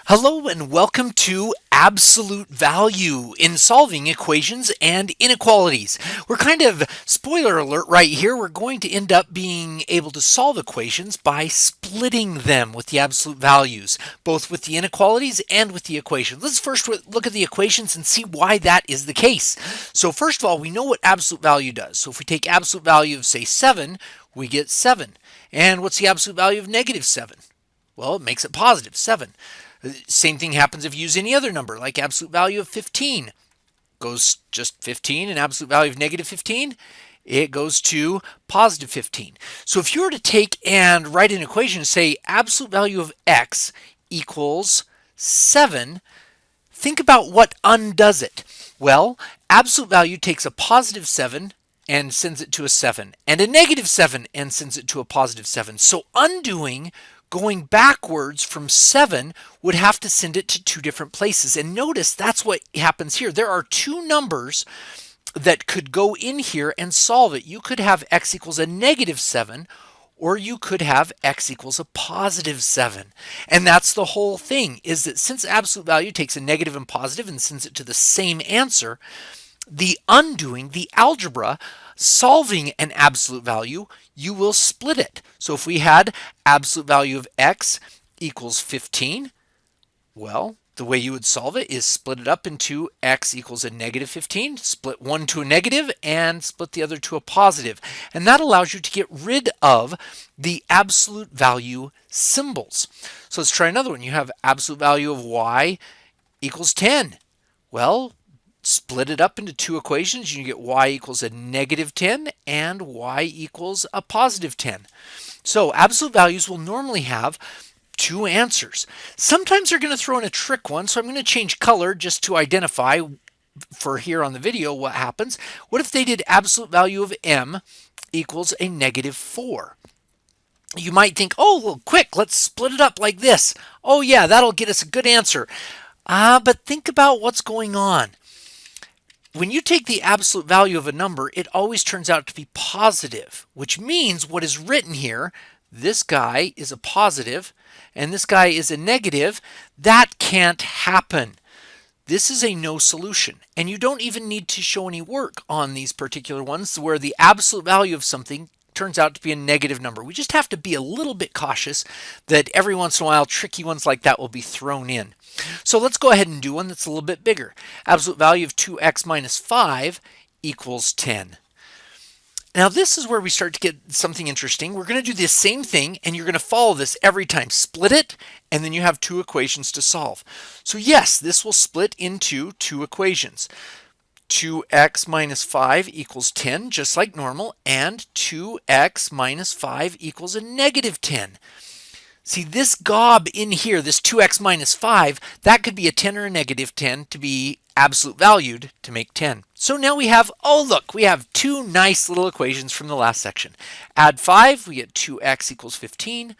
Hello and welcome to Absolute Value in solving equations and inequalities. We're kind of, spoiler alert right here, we're going to end up being able to solve equations by splitting them with the absolute values, both with the inequalities and with the equations. Let's first look at the equations and see why that is the case. So first of all, we know what absolute value does. So if we take absolute value of, say, 7, we get 7. And what's the absolute value of negative 7? Well, it makes it positive, 7. Same thing happens if you use any other number, like absolute value of 15. Goes just 15, and absolute value of negative 15, it goes to positive 15. So if you were to take and write an equation and say absolute value of x equals 7, think about what undoes it. Well, absolute value takes a positive 7 and sends it to a 7, and a negative 7 and sends it to a positive 7. So undoing, going backwards from 7, would have to send it to two different places. And notice that's what happens here. There are two numbers that could go in here and solve it. You could have x equals a negative 7, or you could have x equals a positive 7. And that's the whole thing, is that since absolute value takes a negative and positive and sends it to the same answer, the undoing, the algebra, solving an absolute value, you will split it. So if we had absolute value of x equals 15, well, the way you would solve it is split it up into x equals a negative 15, split one to a negative, and split the other to a positive. And that allows you to get rid of the absolute value symbols. So let's try another one. You have absolute value of y equals 10. Well, split it up into two equations. You get y equals a negative 10 and y equals a positive 10. So absolute values will normally have two answers. Sometimes they're going to throw in a trick one, so I'm going to change color just to identify for here on the video what happens. What if they did absolute value of m equals a negative 4? You might think, oh, well, quick, let's split it up like this. Oh yeah, that'll get us a good answer. But think about what's going on. When you take the absolute value of a number, it always turns out to be positive, which means what is written here, this guy is a positive and this guy is a negative. That can't happen. This is a no solution, and you don't even need to show any work on these particular ones where the absolute value of something turns out to be a negative number. We just have to be a little bit cautious that every once in a while tricky ones like that will be thrown in. So let's go ahead and do one that's a little bit bigger. Absolute value of 2x minus 5 equals 10. Now this is where we start to get something interesting. We're going to do the same thing, and you're going to follow this every time. Split it, and then you have two equations to solve. So yes, this will split into two equations. 2x minus 5 equals 10, just like normal, and 2x minus 5 equals a negative 10. See, this gob in here, this 2x minus 5, that could be a 10 or a negative 10 to be absolute valued to make 10. So now we have, oh look, we have two nice little equations from the last section. Add 5, we get 2x equals 15.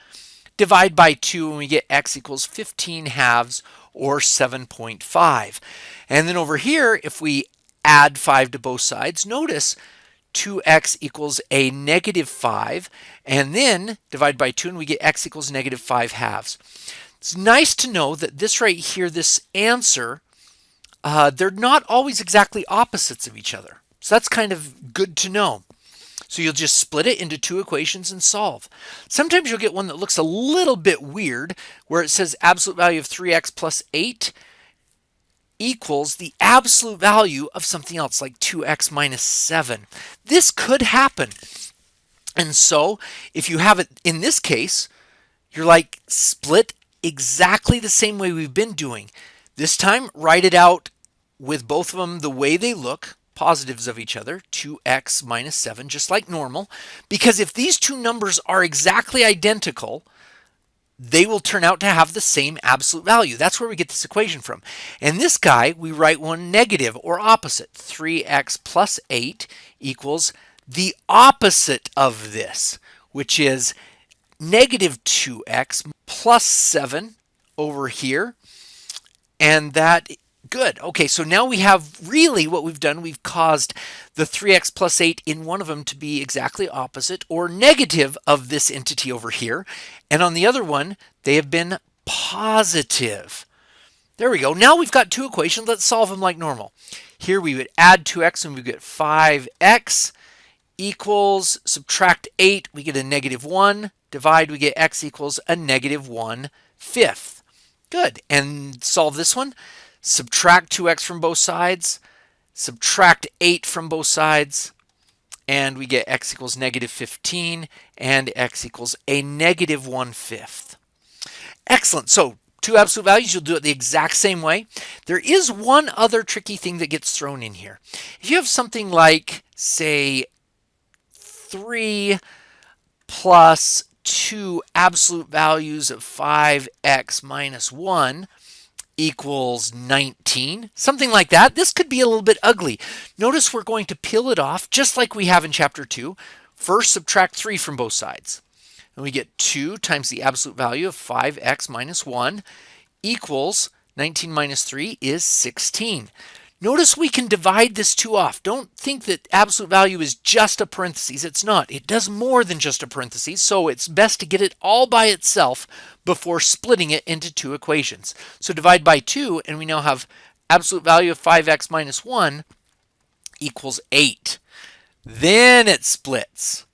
Divide by 2, and we get x equals 15 halves, or 7.5. And then over here, if we add 5 to both sides, notice 2x equals a negative 5, and then divide by 2 and we get x equals negative 5 halves. It's nice to know that this right here, this answer, they're not always exactly opposites of each other. So that's kind of good to know. So you'll just split it into two equations and solve. Sometimes you'll get one that looks a little bit weird, where it says absolute value of 3x plus 8 equals the absolute value of something else, like 2x minus 7. This could happen. And so if you have it in this case, you're like, split exactly the same way we've been doing. This time, write it out with both of them the way they look, positives of each other, 2x minus 7, just like normal. Because if these two numbers are exactly identical, they will turn out to have the same absolute value. That's where we get this equation from. And this guy, we write one negative or opposite. 3x plus 8 equals the opposite of this, which is negative 2x plus 7 over here. And that, good. Okay, so now we have really what we've done. We've caused the 3x plus 8 in one of them to be exactly opposite or negative of this entity over here. And on the other one, they have been positive. There we go. Now we've got two equations. Let's solve them like normal. Here we would add 2x and we get 5x equals, subtract 8, we get a negative 1. Divide, we get x equals a negative 1/5. Good. And solve this one. Subtract 2x from both sides. Subtract 8 from both sides. And we get x equals negative 15 and x equals a negative 1/5. Excellent. So two absolute values, you'll do it the exact same way. There is one other tricky thing that gets thrown in here. If you have something like, say, 3 plus 2 absolute values of 5x minus 1 equals 19, something like that, this could be a little bit ugly. Notice we're going to peel it off just like we have in chapter 2. First, subtract 3 from both sides. And we get 2 times the absolute value of 5x minus 1 equals 19 minus 3 is 16. Notice we can divide this 2 off. Don't think that absolute value is just a parentheses. It's not. It does more than just a parentheses, so it's best to get it all by itself before splitting it into two equations. So divide by 2, and we now have absolute value of 5x minus 1 equals 8. Then it splits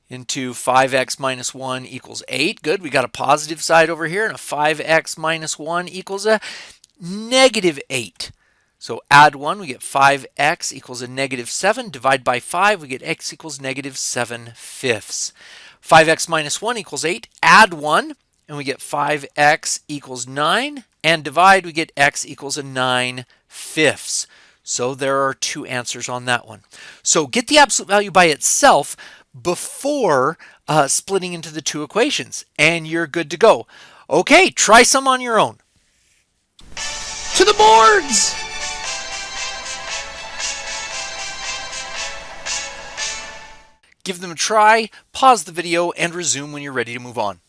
into 5x minus 1 equals 8. Good, we got a positive side over here, and a 5x minus 1 equals a negative 8. So add 1, we get 5x equals a negative 7. Divide by 5, we get x equals negative 7/5. 5x minus 1 equals 8. Add 1, and we get 5x equals 9. And divide, we get x equals a 9/5. So there are two answers on that one. So get the absolute value by itself before splitting into the two equations, and you're good to go. Okay, try some on your own. To the boards! Give them a try, pause the video, and resume when you're ready to move on.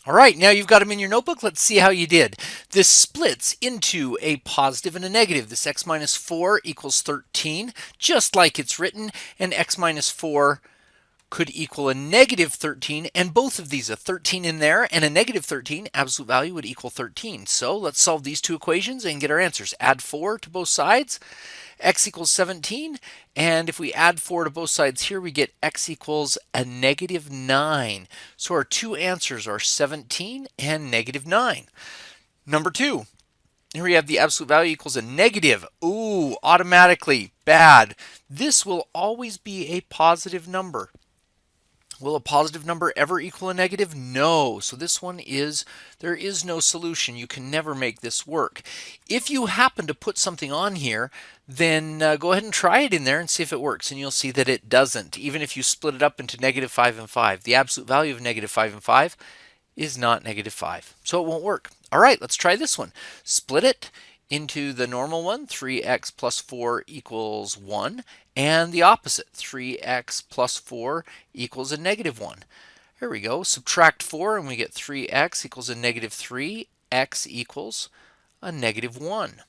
All right, now you've got them in your notebook. Let's see how you did. This splits into a positive and a negative. This x minus 4 equals 13, just like it's written, and x minus 4 could equal a negative 13, and both of these, a 13 in there and a negative 13, absolute value would equal 13. So let's solve these two equations and get our answers. Add 4 to both sides, x equals 17, and if we add 4 to both sides here, we get x equals a negative 9. So our two answers are 17 and negative 9. Number 2, here we have the absolute value equals a negative. Ooh, automatically bad. This will always be a positive number. Will a positive number ever equal a negative? No. So this one there is no solution. You can never make this work. If you happen to put something on here, then go ahead and try it in there and see if it works, and you'll see that it doesn't. Even if you split it up into negative 5 and 5, the absolute value of negative 5 and 5 is not negative 5, so it won't work. All right, let's try this one. Split it into the normal one, 3x plus 4 equals 1, and the opposite, 3x plus 4 equals a negative 1. Here we go. Subtract 4, and we get 3x equals a negative 3. X equals a negative 1.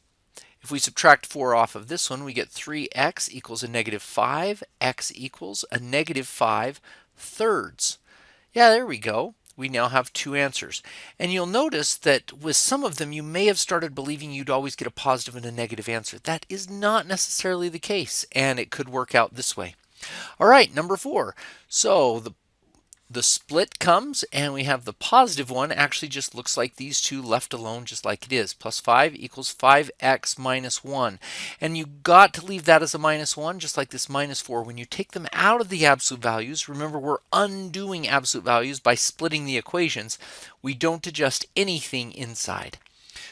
If we subtract 4 off of this one, we get 3x equals a negative 5. X equals a negative 5/3. Yeah, there we go. We now have two answers. And you'll notice that with some of them, you may have started believing you'd always get a positive and a negative answer. That is not necessarily the case, and it could work out this way. All right, number 4. So the split comes, and we have the positive one actually just looks like these two left alone, just like it is. Plus 5 equals 5x minus 1. And you got to leave that as a minus 1, just like this minus 4. When you take them out of the absolute values, remember we're undoing absolute values by splitting the equations. We don't adjust anything inside.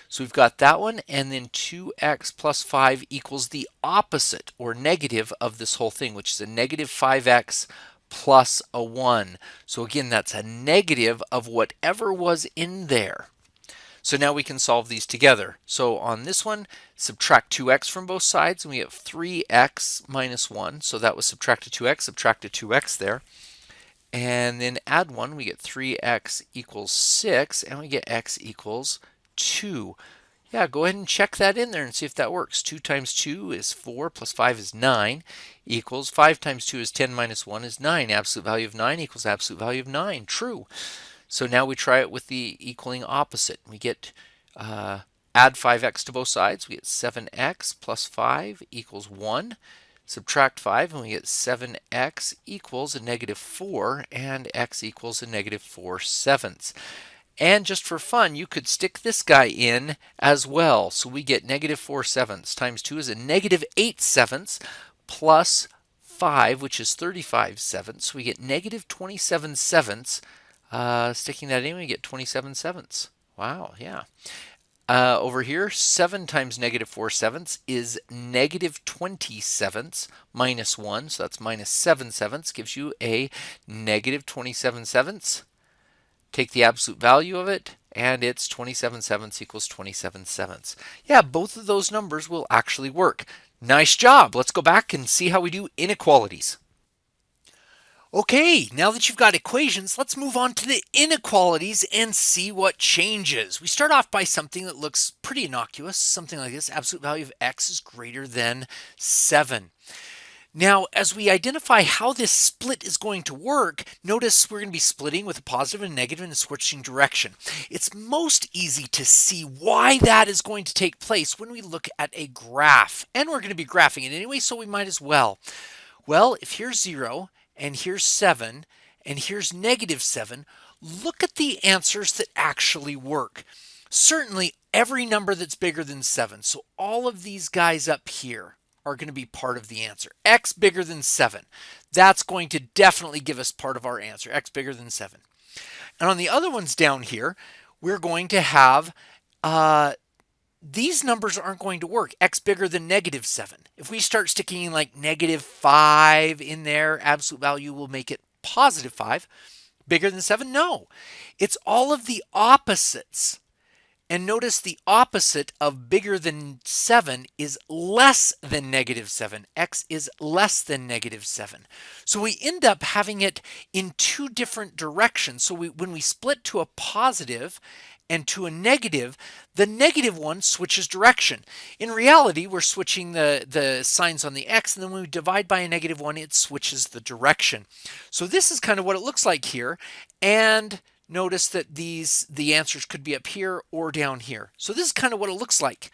So we've got that one, and then 2x plus 5 equals the opposite, or negative, of this whole thing, which is a negative 5x plus a 1. So again, that's a negative of whatever was in there. So now we can solve these together. So on this one, subtract 2x from both sides, and we have 3x minus 1. So that was subtracted 2x, subtracted 2x there. And then add 1, we get 3x equals 6, and we get x equals 2. Yeah, go ahead and check that in there and see if that works. 2 times 2 is 4, plus 5 is 9, equals 5 times 2 is 10 minus 1 is 9. Absolute value of 9 equals absolute value of 9. True. So now we try it with the equaling opposite. We get add 5x to both sides. We get 7x plus 5 equals 1. Subtract 5 and we get 7x equals a negative 4 and x equals a negative 4/7. And just for fun, you could stick this guy in as well. So we get negative 4/7 times 2 is a negative 8/7 plus 5, which is 35/7. We get negative 27/7. Sticking that in, we get 27/7. Wow, yeah. Over here, 7 times negative 4/7 is negative 27 minus 1. So that's minus 7/7 gives you a negative 27/7. Take the absolute value of it, and it's 27/7 equals 27/7. Yeah, both of those numbers will actually work. Nice job. Let's go back and see how we do inequalities. Okay, now that you've got equations, let's move on to the inequalities and see what changes. We start off by something that looks pretty innocuous, something like this. Absolute value of x is greater than 7. Now, as we identify how this split is going to work, notice we're going to be splitting with a positive and a negative and switching direction. It's most easy to see why that is going to take place when we look at a graph. And we're going to be graphing it anyway, so we might as well. Well, if here's 0, and here's 7, and here's negative 7, look at the answers that actually work. Certainly, every number that's bigger than 7, so all of these guys up here are going to be part of the answer. X bigger than 7. That's going to definitely give us part of our answer. X bigger than 7. And on the other ones down here, we're going to have these numbers aren't going to work. X bigger than negative 7. If we start sticking like negative 5 in there, absolute value will make it positive 5. Bigger than 7? No. It's all of the opposites. And notice the opposite of bigger than 7 is less than negative 7. X is less than negative 7. So we end up having it in two different directions. So when we split to a positive and to a negative, the negative one switches direction. In reality, we're switching the signs on the x, and then when we divide by a negative 1, it switches the direction. So this is kind of what it looks like here. And notice that the answers could be up here or down here. So this is kind of what it looks like.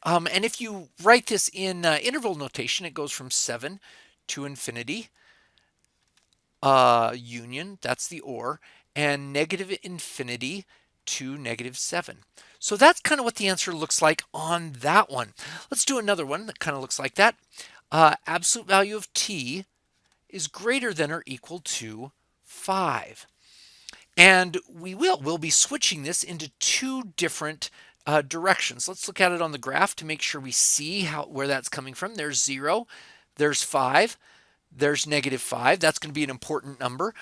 And if you write this in interval notation, it goes from 7 to infinity, union, that's the or, and negative infinity to negative 7. So that's kind of what the answer looks like on that one. Let's do another one that kind of looks like that. Absolute value of t is greater than or equal to 5. And we'll be switching this into two different directions. Let's look at it on the graph to make sure we see where that's coming from. There's 0, there's 5, there's negative 5. That's going to be an important number.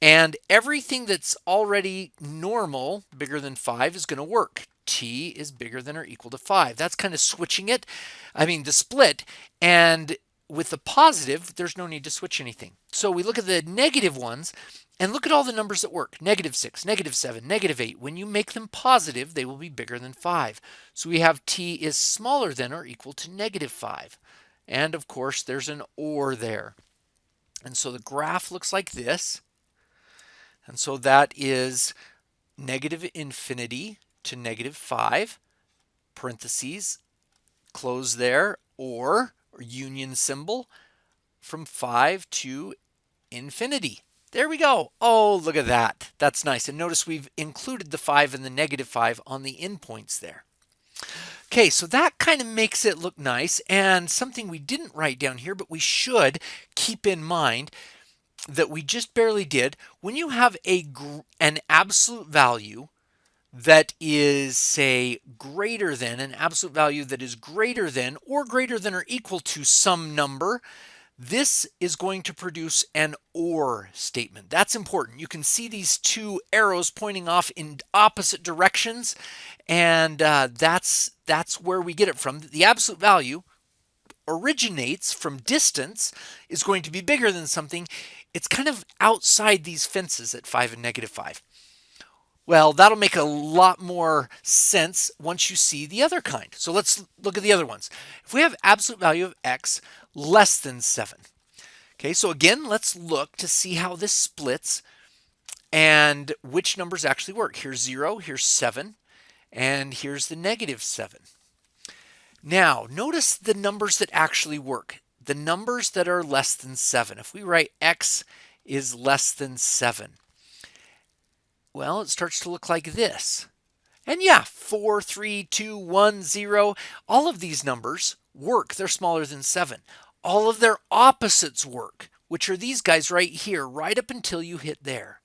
And everything that's already normal, bigger than 5, is going to work. T is bigger than or equal to 5. That's kind of switching it. The split. And with the positive, there's no need to switch anything. So we look at the negative ones and look at all the numbers that work. Negative 6, negative 7, negative 8. When you make them positive, they will be bigger than 5. So we have t is smaller than or equal to negative 5. And of course, there's an or there. And so the graph looks like this. And so that is negative infinity to negative 5, parentheses, close there, or union symbol, from 5 to infinity. There we go. Oh, look at that. That's nice. And notice we've included the 5 and the negative 5 on the endpoints there. Okay, so that kind of makes it look nice. And something we didn't write down here, but we should keep in mind that we just barely did. When you have an absolute value that is, say, greater than, an absolute value that is greater than or equal to some number, this is going to produce an or statement. That's important. You can see these two arrows pointing off in opposite directions, and that's where we get it from. The absolute value originates from distance, is going to be bigger than something. It's kind of outside these fences at 5 and negative 5. Well, that'll make a lot more sense once you see the other kind. So let's look at the other ones. If we have absolute value of x less than 7. Okay, so again, let's look to see how this splits. and which numbers actually work. Here's 0, here's 7, and here's the negative 7. Now, notice the numbers that actually work, the numbers that are less than 7. If we write x is less than 7, well, it starts to look like this. And yeah, 4, 3, 2, 1, 0, all of these numbers work. They're smaller than 7. All of their opposites work, which are these guys right here, right up until you hit there.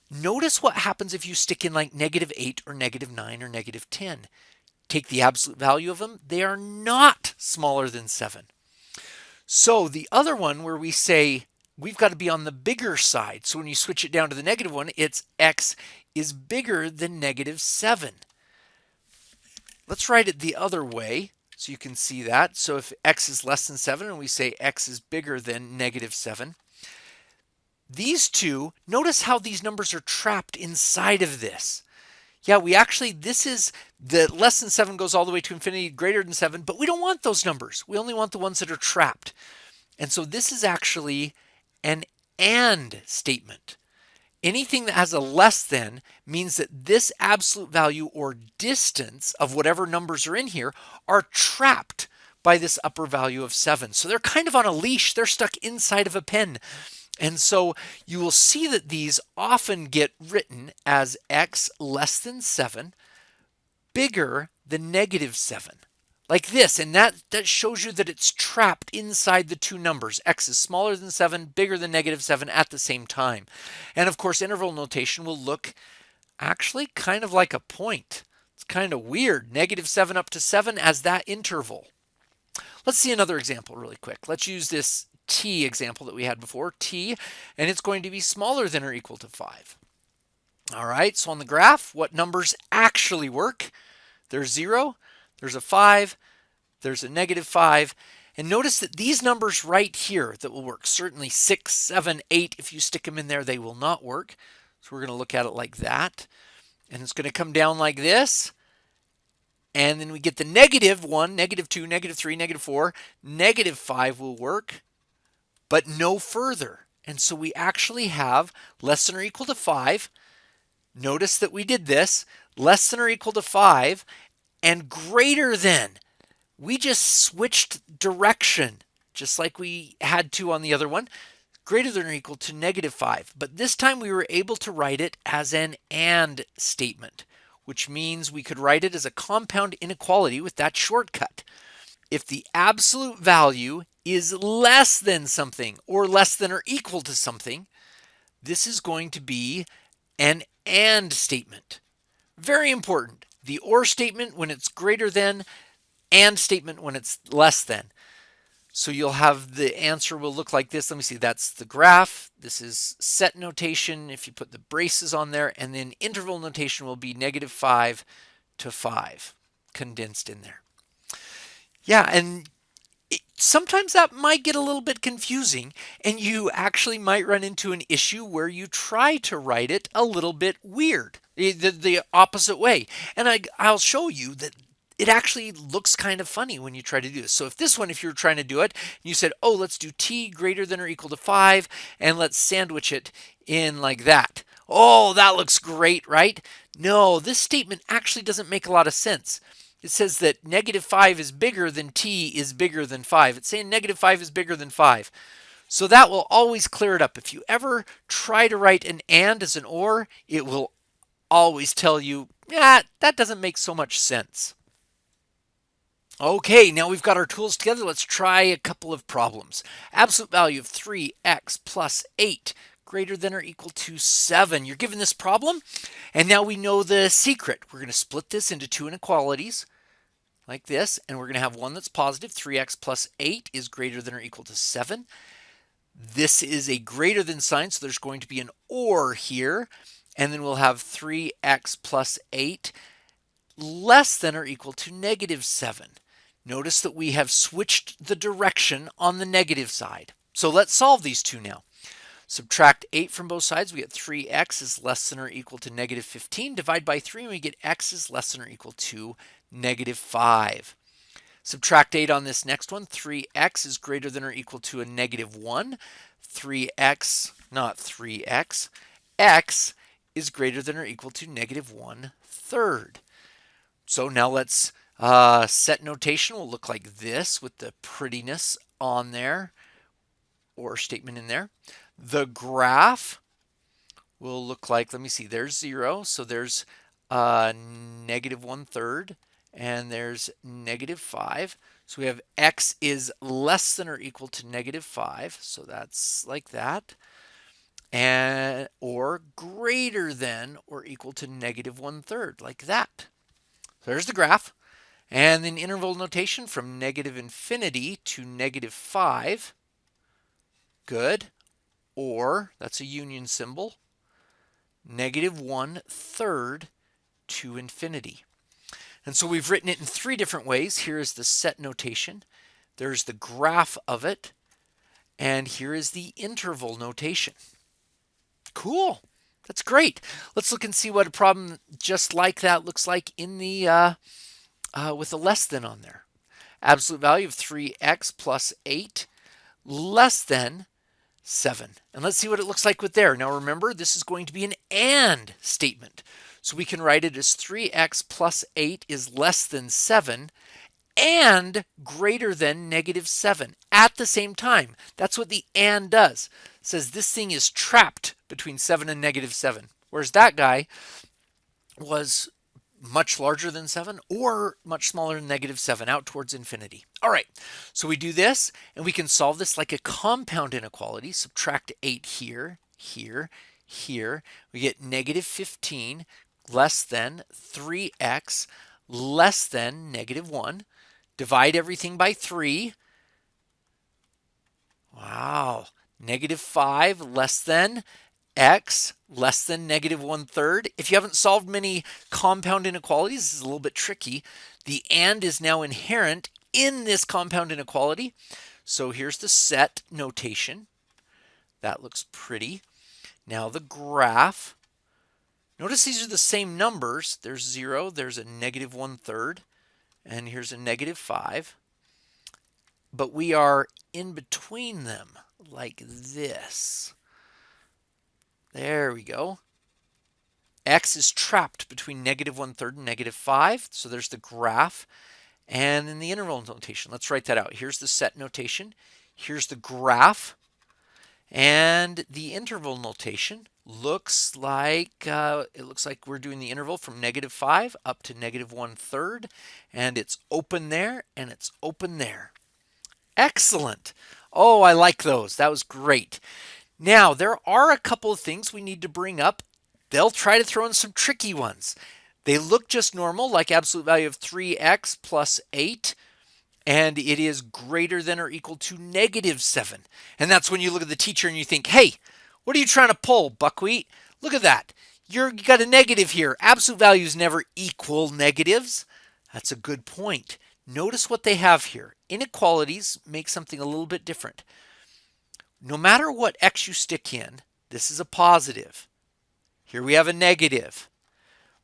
Notice what happens if you stick in like -8 or -9 or -10. Take the absolute value of them, they are not smaller than 7. So the other one where we say we've got to be on the bigger side. So when you switch it down to the negative one, it's x is bigger than -7. Let's write it the other way so you can see that. So if x is less than 7 and we say x is bigger than -7, these two, notice how these numbers are trapped inside of this. Yeah, this is the less than 7 goes all the way to infinity, greater than 7, but we don't want those numbers. We only want the ones that are trapped. And so this is actually an and statement. Anything that has a less than means that this absolute value or distance of whatever numbers are in here are trapped by this upper value of 7. So they're kind of on a leash. They're stuck inside of a pen. And so you will see that these often get written as x less than 7, bigger than -7. Like this, and that shows you that it's trapped inside the two numbers. X is smaller than 7, bigger than -7 at the same time. And of course, interval notation will look actually kind of like a point. It's kind of weird. -7 up to 7 as that interval. Let's see another example really quick. Let's use this t example that we had before, t, and it's going to be smaller than or equal to 5. All right, so on the graph, what numbers actually work? There's 0, there's a 5, there's a -5, and notice that these numbers right here that will work, certainly 6, 7, 8, if you stick them in there, they will not work. So we're going to look at it like that, and it's going to come down like this. And then we get the -1, -2, -3, -4, -5 will work, but no further. And so we actually have less than or equal to 5. Notice that we did this, less than or equal to 5, and greater than. We just switched direction, just like we had to on the other one, greater than or equal to -5. But this time we were able to write it as an and statement, which means we could write it as a compound inequality with that shortcut. If the absolute value is less than something or less than or equal to something, this is going to be an and statement. Very important. The or statement when it's greater than, and statement when it's less than. So you'll have the answer will look like this. Let me see, that's the graph. This is set notation if you put the braces on there, and then interval notation will be -5 to 5 condensed in there. Yeah, and sometimes that might get a little bit confusing, and you actually might run into an issue where you try to write it a little bit weird, the opposite way. And I'll show you that it actually looks kind of funny when you try to do this. So if you're trying to do it, you said, oh, let's do t greater than or equal to 5, and let's sandwich it in like that. Oh, that looks great, right? No, this statement actually doesn't make a lot of sense. It says that -5 is bigger than t is bigger than 5. It's saying -5 is bigger than 5. So that will always clear it up. If you ever try to write an and as an or, it will always tell you, yeah, that doesn't make so much sense. Okay, now we've got our tools together. Let's try a couple of problems. Absolute value of 3x plus 8 greater than or equal to 7. You're given this problem, and now we know the secret. We're going to split this into two inequalities like this, and we're going to have one that's positive. 3x plus 8 is greater than or equal to 7. This is a greater than sign, so there's going to be an or here, and then we'll have 3x plus 8 less than or equal to -7. Notice that we have switched the direction on the negative side. So let's solve these two now. Subtract 8 from both sides, we get 3x is less than or equal to -15. Divide by 3 and we get x is less than or equal to -5. Subtract 8 on this next one, 3x is greater than or equal to a -1. 3x, not 3x, x is greater than or equal to -1/3. So now let's set notation will look like this with the prettiness on there or statement in there. The graph will look like, let me see, there's 0. So there's -1/3 and there's -5. So we have x is less than or equal to -5. So that's like that. And or greater than or equal to -1/3, like that. So there's the graph. And then interval notation from -infinity to -5. Good. Or, that's a union symbol, -1/3 to infinity. And so we've written it in 3 different ways. Here is the set notation. There's the graph of it. And here is the interval notation. Cool. That's great. Let's look and see what a problem just like that looks like in the with a less than on there. Absolute value of 3x plus 8 less than 7. And let's see what it looks like with there. Now remember, this is going to be an and statement. So we can write it as 3x plus 8 is less than 7 and greater than -7 at the same time. That's what the and does. It says this thing is trapped between 7 and -7. Whereas that guy was much larger than 7 or much smaller than -7 out towards infinity. All right, so we do this and we can solve this like a compound inequality. Subtract 8 here, here, here. We get -15 less than 3x less than -1. Divide everything by 3. Wow, -5 less than x less than -1/3. If you haven't solved many compound inequalities, this is a little bit tricky. The and is now inherent in this compound inequality. So here's the set notation. That looks pretty. Now the graph. Notice these are the same numbers. There's 0, there's a -1/3, and here's a -5. But we are in between them like this. There we go. X is trapped between -1/3 and -5. So there's the graph. And in the interval notation, let's write that out. Here's the set notation. Here's the graph. And the interval notation looks like we're doing the interval from -5 up to -1/3. And it's open there and it's open there. Excellent. Oh, I like those. That was great. Now, there are a couple of things we need to bring up. They'll try to throw in some tricky ones. They look just normal, like absolute value of 3x plus 8, and it is greater than or equal to -7. And that's when you look at the teacher and you think, hey, what are you trying to pull, buckwheat? Look at that. You got a negative here. Absolute values never equal negatives. That's a good point. Notice what they have here. Inequalities make something a little bit different. No matter what x you stick in, this is a positive. Here we have a negative.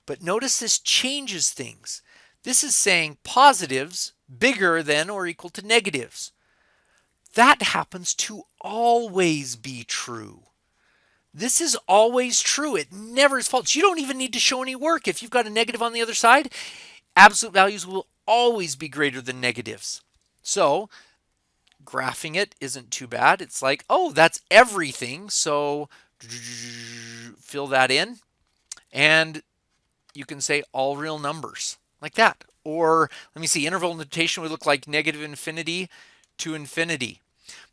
But notice this changes things. This is saying positives bigger than or equal to negatives. That happens to always be true. This is always true. It never is false. You don't even need to show any work. If you've got a negative on the other side, absolute values will always be greater than negatives. So graphing it isn't too bad. It's like, oh, that's everything. So fill that in. And you can say all real numbers like that. Or let me see, interval notation would look like -infinity to infinity.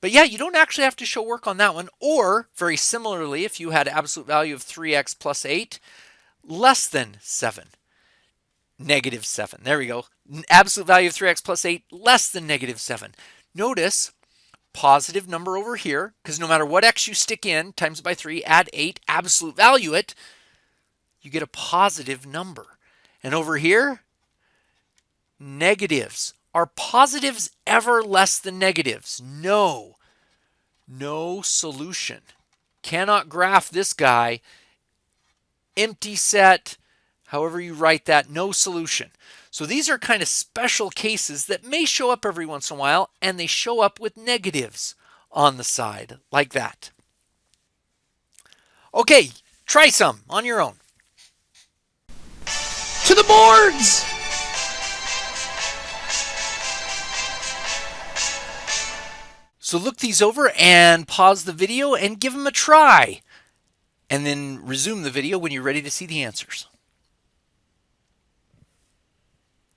But yeah, you don't actually have to show work on that one. Or very similarly, if you had absolute value of 3x plus 8 less than 7. -7. There we go. Absolute value of 3x plus 8 less than -7. Notice positive number over here, because no matter what x you stick in, times it by 3, add 8, absolute value it, you get a positive number. And over here, negatives. Are positives ever less than negatives? No. No solution. Cannot graph this guy. Empty set, however you write that, no solution. So these are kind of special cases that may show up every once in a while, and they show up with negatives on the side like that. Okay, Try some on your own. To the boards! So look these over and pause the video and give them a try. And then resume the video when you're ready to see the answers.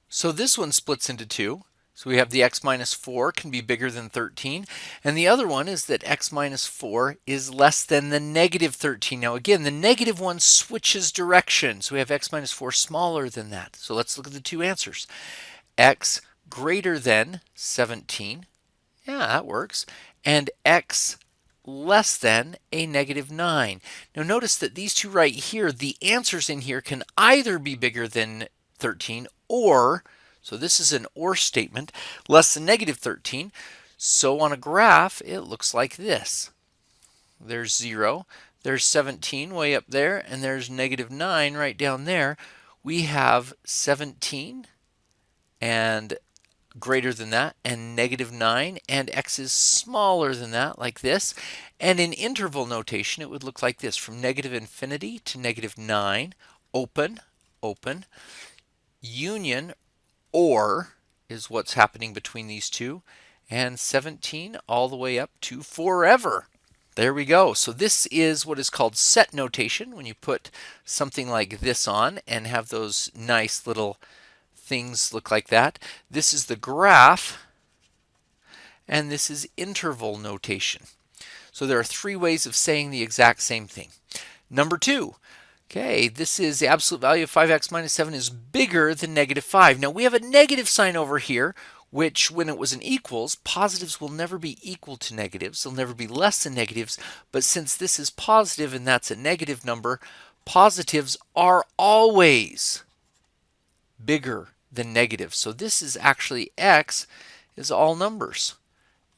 So this one splits into two. So we have the x minus 4 can be bigger than 13. And the other one is that x minus 4 is less than the negative 13. Now again, the negative one switches direction. So we have x minus 4 smaller than that. So let's look at the two answers. X greater than 17. Yeah, that works. And x less than a negative 9. Now notice that these two right here, the answers in here can either be bigger than 13 or, so this is an or statement, less than negative 13. So on a graph, it looks like this. There's 0, there's 17 way up there, and there's negative 9 right down there. We have 17 and greater than that, and negative 9, and x is smaller than that, like this. And in interval notation, it would look like this, from negative infinity to negative 9, open, open, union, or is what's happening between these two, and 17 all the way up to forever. There we go. So this is what is called set notation, when you put something like this on and have those nice little things look like that. This is the graph, and this is interval notation. So there are three ways of saying the exact same thing. Number 2. Okay, this is the absolute value of 5x minus 7 is bigger than negative 5. Now we have a negative sign over here, which when it was an equals, positives will never be equal to negatives. They'll never be less than negatives. But since this is positive and that's a negative number, positives are always bigger than negative. So this is actually x is all numbers.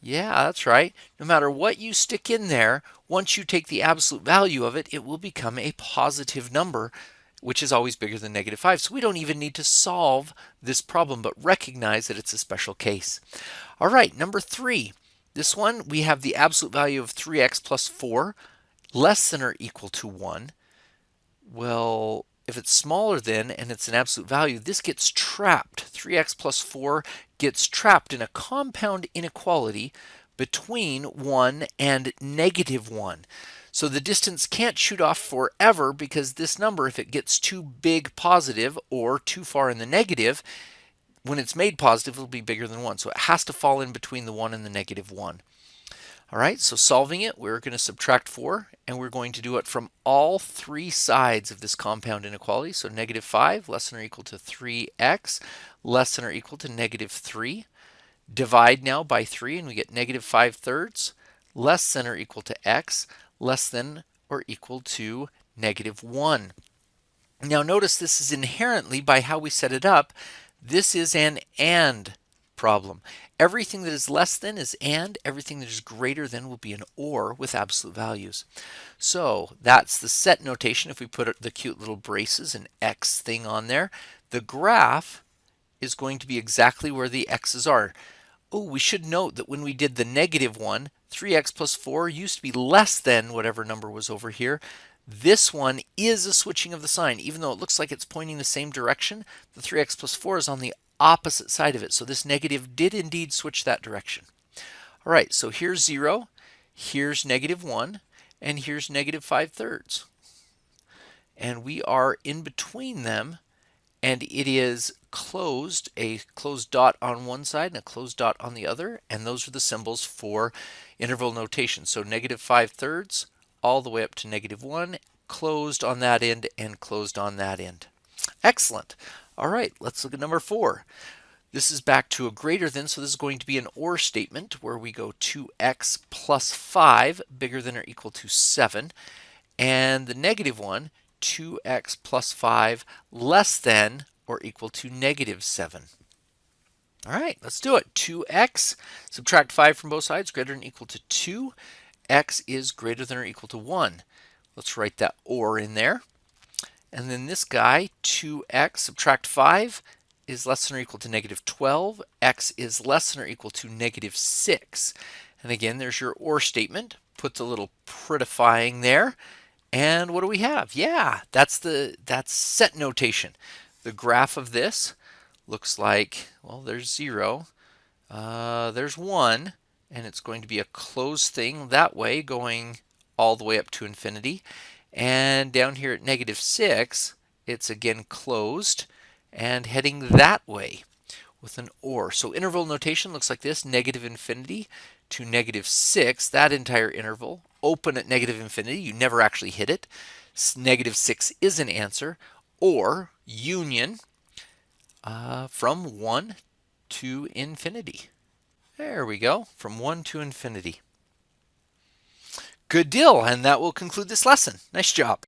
Yeah, that's right. No matter what you stick in there, once you take the absolute value of it, it will become a positive number, which is always bigger than negative 5. So we don't even need to solve this problem, but recognize that it's a special case. All right, number 3. This one, we have the absolute value of 3x plus 4 less than or equal to 1. Well, if it's smaller than and it's an absolute value, this gets trapped. 3x plus 4 gets trapped in a compound inequality between 1 and negative 1. So the distance can't shoot off forever, because this number, if it gets too big positive or too far in the negative, when it's made positive, it'll be bigger than 1. So it has to fall in between the 1 and the negative 1. All right, so solving it, we're going to subtract 4, and we're going to do it from all three sides of this compound inequality. So negative 5 less than or equal to 3x less than or equal to negative 3. Divide now by 3, and we get negative 5/3 less than or equal to x less than or equal to negative 1. Now notice this is inherently, by how we set it up, this is an AND problem. Everything that is less than is AND, everything that is greater than will be an OR with absolute values. So that's the set notation. If we put the cute little braces and X thing on there, the graph is going to be exactly where the X's are. Oh, we should note that when we did the negative one, 3x plus 4 used to be less than whatever number was over here. This one is a switching of the sign. Even though it looks like it's pointing the same direction, the 3x plus 4 is on the opposite side of it. So this negative did indeed switch that direction. All right, so here's 0, here's negative 1, and here's negative 5/3. And we are in between them, and it is closed, a closed dot on one side and a closed dot on the other, and those are the symbols for interval notation. So negative 5/3 all the way up to negative 1, closed on that end and closed on that end. Excellent. All right, let's look at number 4. This is back to a greater than, so this is going to be an OR statement where we go 2x plus 5 bigger than or equal to 7, and the negative one, 2x plus 5 less than or equal to negative 7. All right, let's do it. 2x, subtract 5 from both sides, greater than or equal to 2. X is greater than or equal to 1. Let's write that OR in there. And then this guy, 2x, subtract 5, is less than or equal to negative 12. X is less than or equal to negative 6. And again, there's your OR statement. Put the little prettifying there. And what do we have? Yeah, that's set notation. The graph of this looks like, well, there's 0, there's 1, and it's going to be a closed thing that way going all the way up to infinity. And down here at -6, it's again closed and heading that way with an or. So interval notation looks like this: -infinity to -6, that entire interval, open at -infinity, you never actually hit it. -6 is an answer, or union from 1 to infinity. There we go, from 1 to infinity. Good deal, and that will conclude this lesson. Nice job.